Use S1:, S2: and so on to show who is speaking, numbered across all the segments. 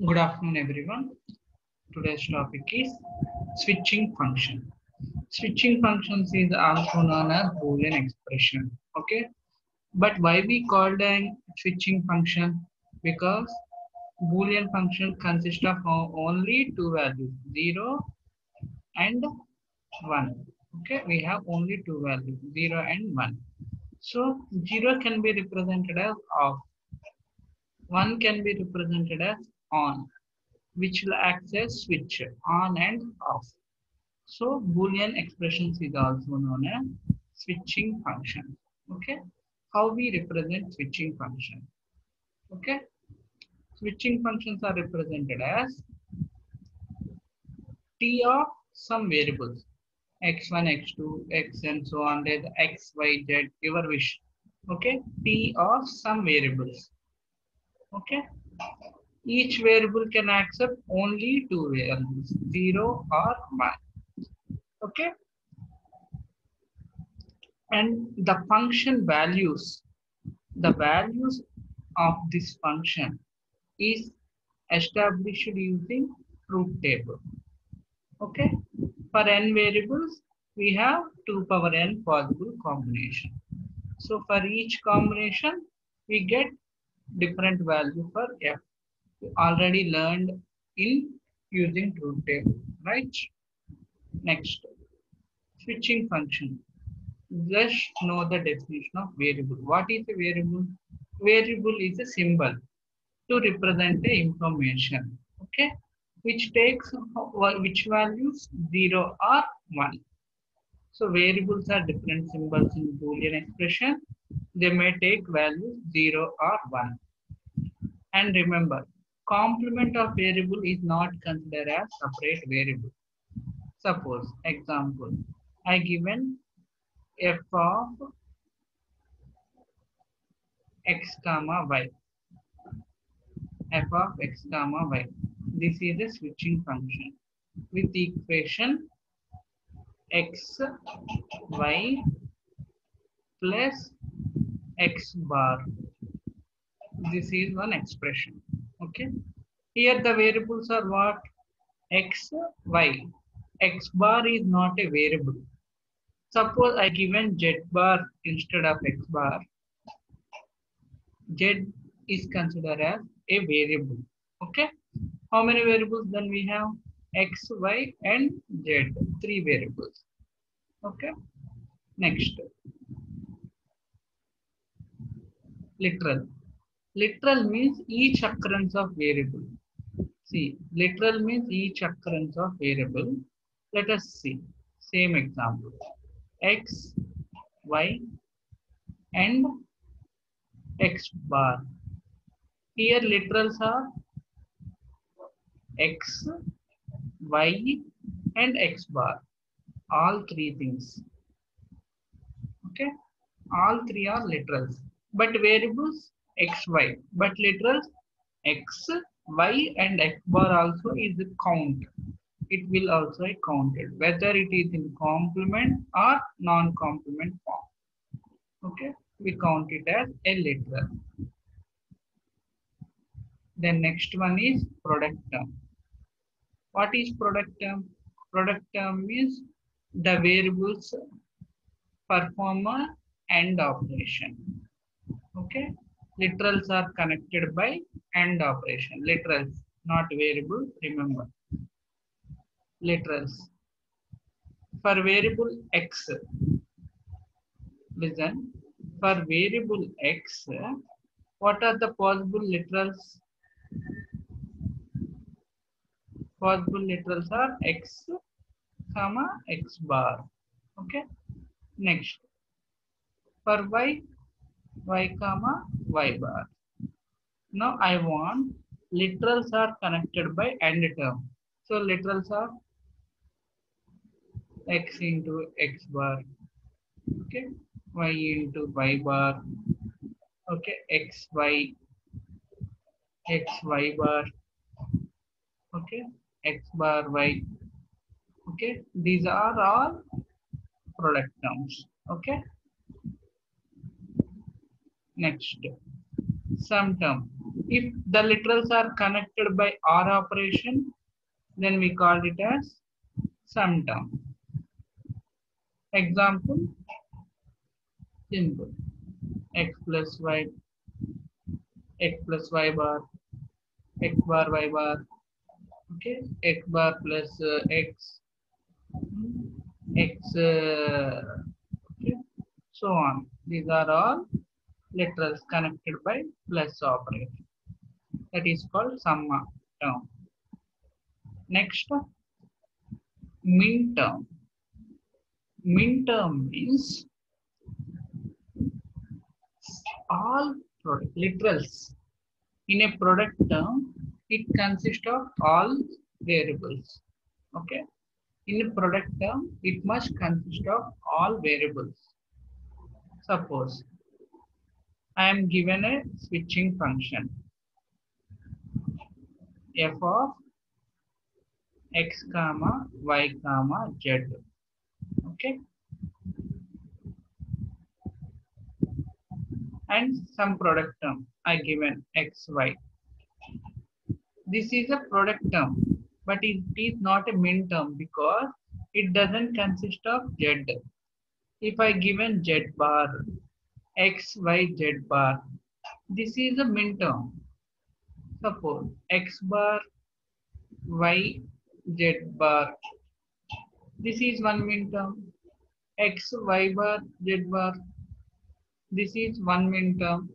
S1: Good afternoon, everyone. Today's topic is switching function. Switching functions is also known as Boolean expression. Okay, but why we called a switching function? Because Boolean function consists of only two values, 0 and 1. Okay, we have only two values, 0 and 1. So 0 can be represented as off, 1 can be represented as on, which will act as switch on and off. So Boolean expressions is also known as switching function. Okay, how we represent switching function? Okay, switching functions are represented as t of some variables x1, x2, x and so on. There's x, y, z, your wish. Okay, t of some variables. Okay, each variable can accept only two variables, 0 or 1. Okay, and the function values, the values of this function is established using truth table. Okay, for n variables we have 2 power n possible combination. So for each combination we get different value for f. We already learned in using truth table, right? Next, switching function. Just know the definition of variable. What is a variable? Variable is a symbol to represent the information. Okay, which takes which values 0 or 1. So variables are different symbols in Boolean expression. They may take values 0 or 1. And remember, complement of variable is not considered as separate variable. Suppose, example, I given f of x comma y, f of x comma y. This is a switching function with the equation x y plus x bar. This is one expression. Okay, here the variables are what? X, y. X bar is not a variable. Suppose I given z bar instead of x bar. Z is considered as a variable. Okay, how many variables then we have? X, y and z, three variables. Okay, next, literal. Literal means each occurrence of variable. See, literal means each occurrence of variable. Let us see. Same example. X, y, and x bar. Here literals are x, y, and x bar. All three things. Okay, all three are literals. But variables x, y. But literals x, y, and x bar also is a count. It will also be counted, whether it is in complement or non-complement form. Okay, we count it as a literal. Then next one is product term. What is product term? Product term means the variables perform a AND operation. Okay, literals are connected by AND operation. Literals, not variable. Remember, literals. For variable x, listen. For variable x, what are the possible literals? Possible literals are x, comma x bar. Okay. Next, for y, y comma y bar. Now I want literals are connected by AND term. So literals are x into x bar. Okay. Y into y bar. Okay. X y bar. Okay. X bar y. Okay. These are all product terms. Okay. Next, sum term. If the literals are connected by OR operation, then we call it as sum term. Example, simple. X plus y, x plus y bar, x bar y bar, okay, x bar plus x, x, okay, so on. These are all literals connected by plus operation. That is called sum term. Next, min term. Min term means all literals in a product term. It consists of all variables. Okay. In a product term, it must consist of all variables. Suppose I am given a switching function f of x comma y comma z. Okay. And some product term I given x, y. This is a product term, but it is not a min term because it doesn't consist of z. If I given z bar, x, y, z bar, this is a min term. Suppose x bar, y, z bar, this is one min term. X, y bar, z bar, this is one min term.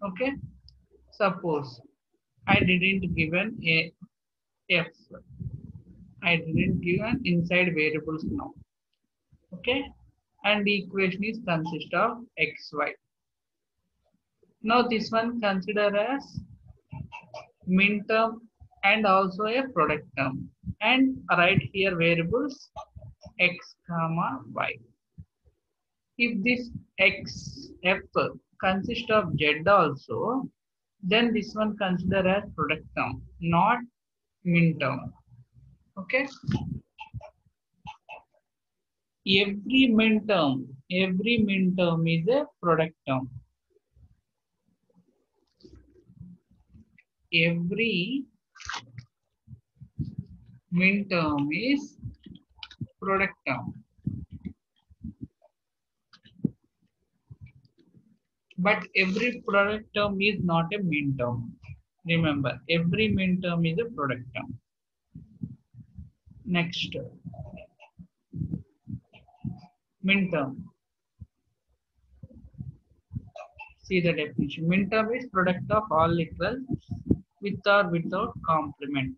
S1: Okay. Suppose I didn't given a f. I didn't given inside variables now. Okay. And the equation is consist of x, y. Now this one consider as min term and also a product term. And write here variables x comma y. If this x f consists of z also, then this one consider as product term, not min term. Okay. Every min term is a product term. Every min term is product term. But every product term is not a min term. Remember, every min term is a product term. Next, min term. See the definition. Min term is product of all literals with or without complement,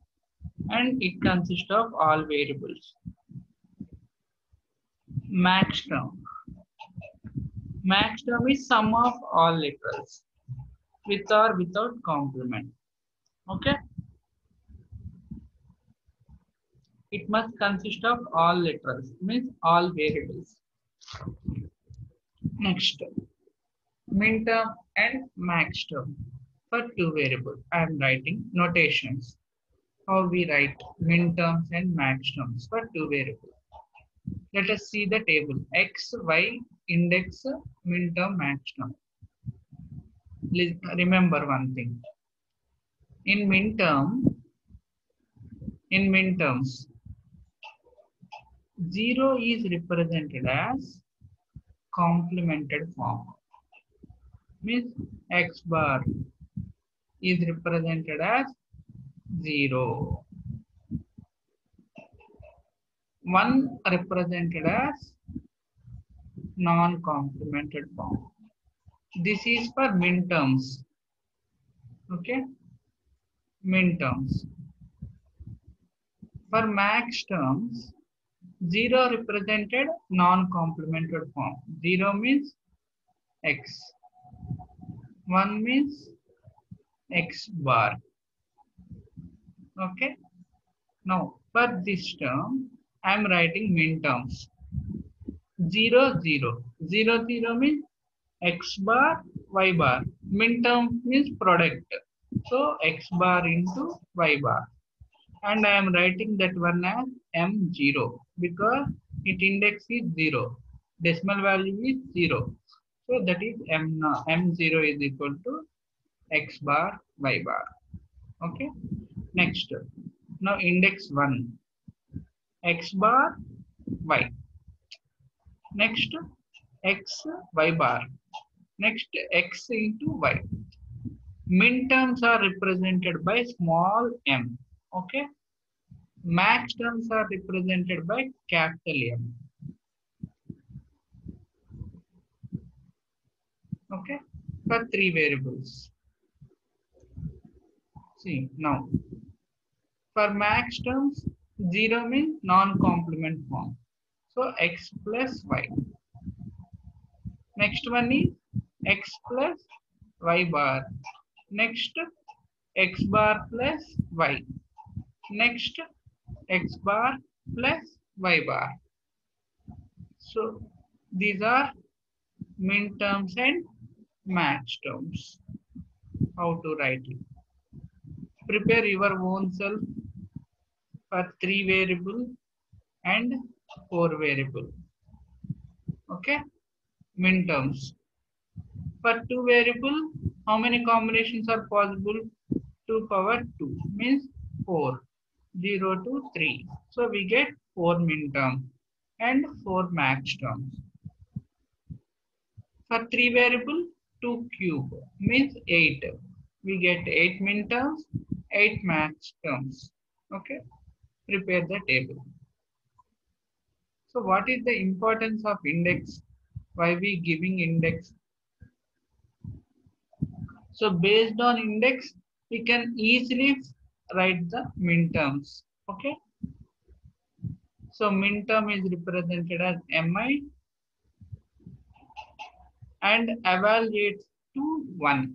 S1: and it consists of all variables. Max term. Max term is sum of all literals with or without complement. Okay. It must consist of all literals, means all variables. Next, min term and max term for two variables. I am writing notations. How we write min terms and max terms for two variables. Let us see the table. X, Y, index, min term, max term. Please remember one thing. In min terms, 0 is represented as complemented form. Means x bar is represented as 0. 1 represented as non-complemented form. This is for min terms. Okay. Min terms. For max terms, 0 represented non-complemented form. 0 means x. 1 means x bar. Okay. Now, for this term, I am writing min terms. 0, 0. 0, 0 means x bar, y bar. Min term means product. So, x bar into y bar. And I am writing that one as m0 because its index is 0. Decimal value is 0. So, that is m0 is equal to x bar, y bar. Okay. Next, now index 1, x bar, y. Next, x, y bar. Next, x into y. Min terms are represented by small m. Okay. Max terms are represented by capital M. Okay. For three variables. See now. For max terms, 0 means non-complement form. So x plus y. Next one is x plus y bar. Next, x bar plus y. Next, x bar plus y bar. So these are min terms and max terms. How to write it? Prepare your own self for 3 variable and 4 variable. Okay, min terms. For 2 variable, how many combinations are possible? 2 power 2 means 4. 0 to 3. So we get 4 min terms and 4 max terms. For 3 variable, 2 cube means 8. We get 8 min terms, 8 max terms. Okay, prepare the table. So what is the importance of index? Why we giving index? So based on index, we can easily write the min terms. Okay. So min term is represented as mi and evaluate to 1.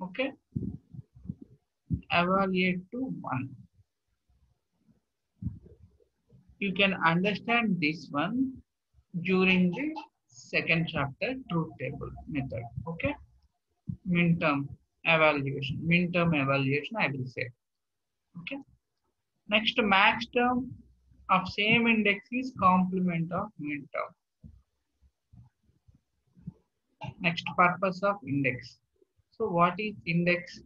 S1: Okay. Evaluate to 1. You can understand this one during the second chapter, truth table method. Okay. Min term evaluation. Min term evaluation, I will say. Okay. Next, max term of same index is complement of min term. Next, purpose of index. So what is index?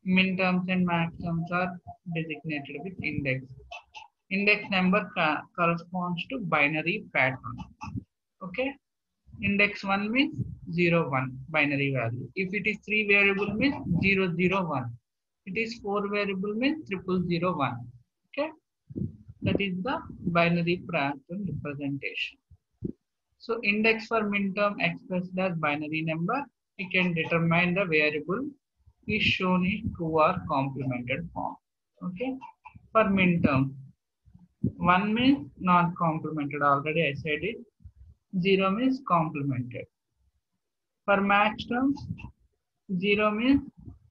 S1: Min terms and max terms are designated with index. Index number corresponds to binary pattern. Okay. Index 1 means 0, 1 binary value. If it is 3 variable means 0, 0, 1. It is 4 variable means 0001. Okay. That is the binary pattern representation. So index for min term expressed as binary number, we can determine the variable is shown in true or complemented form. Okay. For min term, 1 means not complemented, already I said it. 0 means complemented. For max terms, 0 means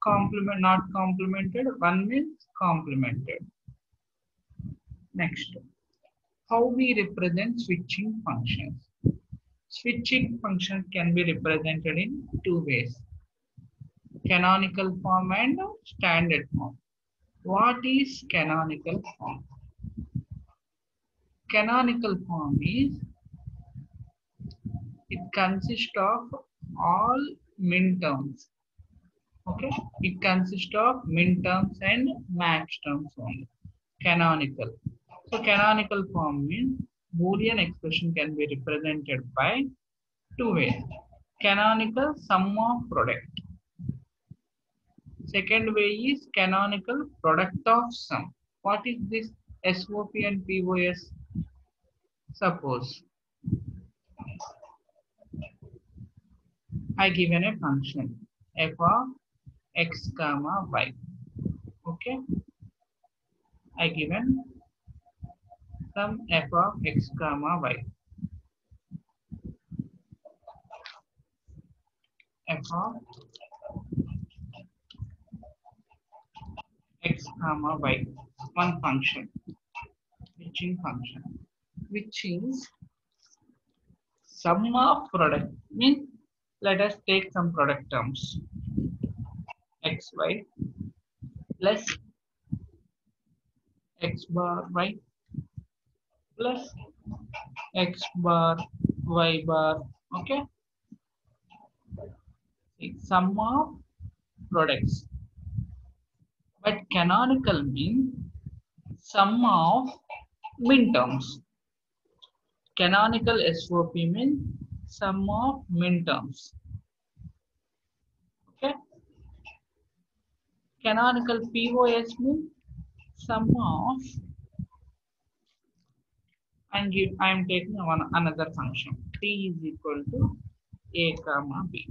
S1: complement, not complemented, 1 means complemented. Next, how we represent switching functions. Switching function can be represented in 2 ways, canonical form and standard form. What is canonical form? Canonical form is, it consists of all min terms. Okay, it consists of min terms and max terms only. Canonical. So canonical form means Boolean expression can be represented by 2 ways. Canonical sum of product. Second way is canonical product of sum. What is this SOP and POS? Suppose I given a function f of x comma y. Okay, I given some f of x comma y. F of x comma y, one function, switching function, which is sum of product. Means let us take some product terms, xy plus x bar y plus x bar y bar. Okay, sum of products. But canonical means sum of minterms. Canonical SOP means sum of minterms. Okay. Canonical POS means sum of, and I am taking another function. T is equal to A comma B.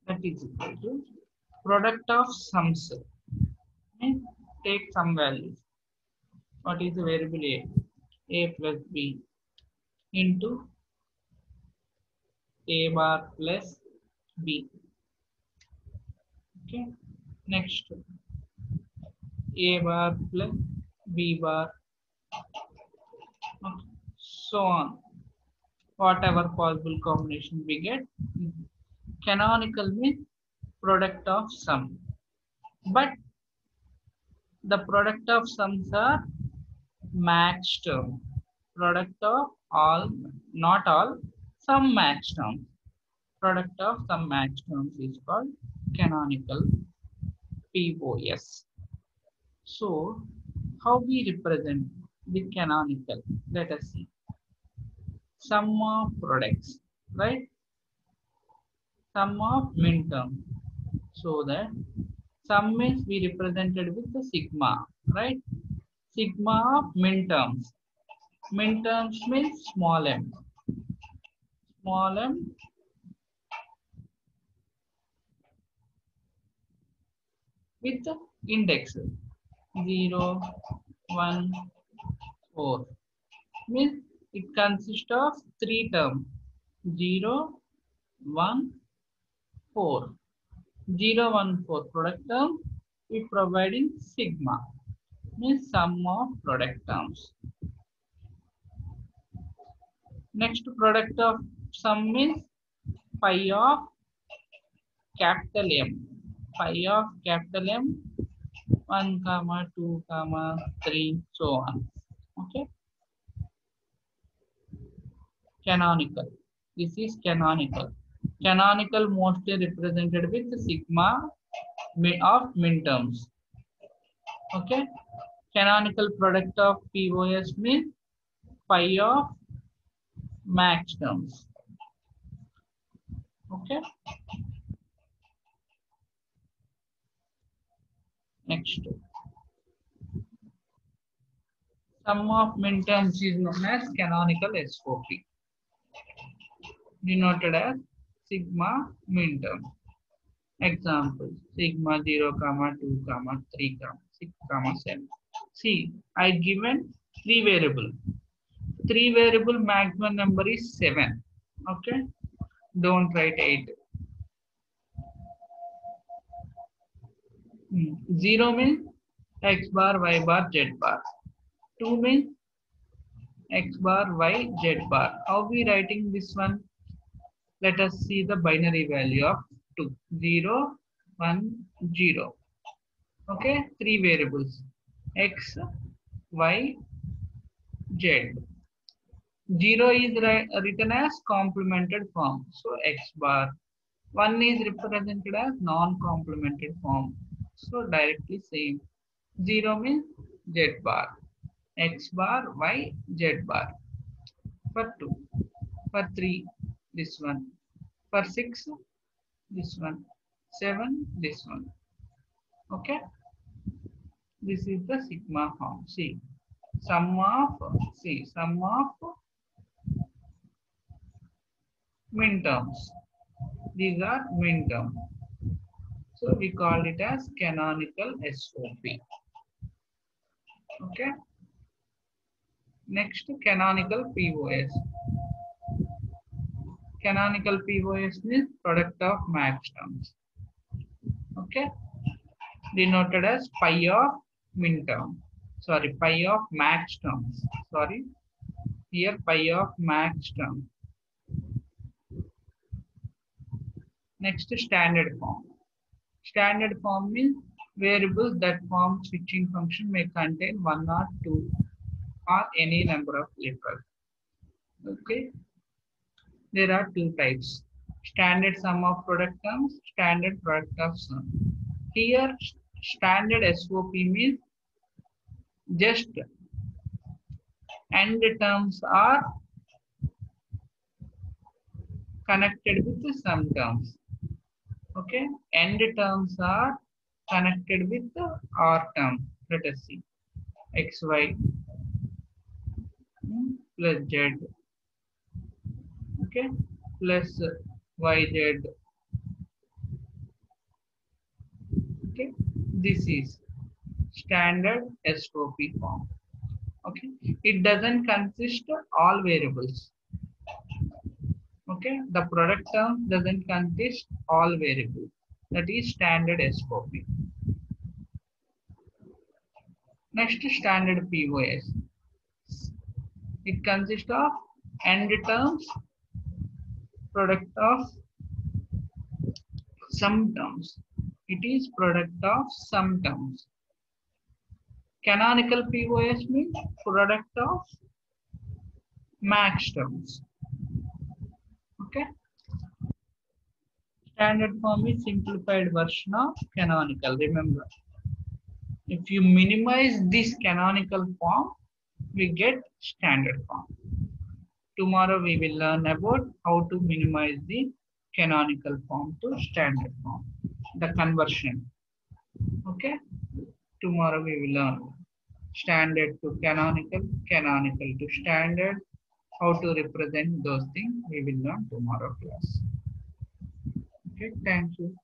S1: That is equal to product of sums. Take some values. What is the variable A? A plus B into A bar plus B. Okay. Next, A bar plus B bar. Okay. So on. Whatever possible combination we get. Canonical means product of sum. But the product of sums are matched term. Product of all, not all, some matched terms. Product of some matched terms is called canonical POS. So, how we represent the canonical? Let us see. Sum of products, right? Sum of minterm. So that sum is we represented with the sigma, right? Sigma of minterms. Minterms means small m. Small m with the indexes 0, 1, 4. Means it consists of 3 terms 0, 1, 4. 0, 1, 4 product term we providing sigma means sum of product terms. Next product of sum means pi of capital M. Pi of capital M 1, 2, 3, so on. Okay. Canonical. This is canonical. Canonical mostly represented with sigma of minterms. Okay. Canonical product of POS means pi of max terms. Okay. Next. Sum of minterms is known as canonical SOP. Denoted as sigma minterm. Examples sigma 0, 2, 3, 6, 7. See, I given 3 variable. 3 variable maximum number is 7. Okay. Don't write 8. 0 means x bar, y bar, z bar. 2 means x bar, y, z bar. How we writing this one? Let us see the binary value of 2. 0, 1, 0. Okay, 3 variables x, y, z. 0 is written as complemented form. So x bar. 1 is represented as non-complemented form. So directly same. 0 means z bar. X bar, y, z bar. For 2. For 3, this one. For 6, this one. 7, this one. Okay. This is the sigma form. See. Sum of minterms. These are minterms. So we call it as canonical SOP. Okay. Next, canonical POS. Canonical POS means product of max terms. Okay. Denoted as pi of minterm. Sorry, pi of max terms. Sorry. Here pi of max term. Next, standard form. Standard form means variables that form switching function may contain 1 or 2 or any number of letters. Okay. there are two types: standard sum of product terms, standard product of sum. Here, standard SOP means just end terms are connected with the sum terms. Okay, end terms are connected with the R term. Let us see: xy plus z, okay, plus yz. Okay, this is standard SOP form. Okay, it doesn't consist of all variables. Okay, the product term doesn't consist all variables. That is standard SOP. Next, standard POS. It consists of end terms, product of sum terms. It is product of sum terms. Canonical POS means product of max terms. Okay. Standard form is simplified version of canonical. Remember, if you minimize this canonical form, we get standard form. Tomorrow we will learn about how to minimize the canonical form to standard form, the conversion. Okay. Tomorrow we will learn standard to canonical, canonical to standard, how to represent those things. We will learn tomorrow class. Okay, thank you.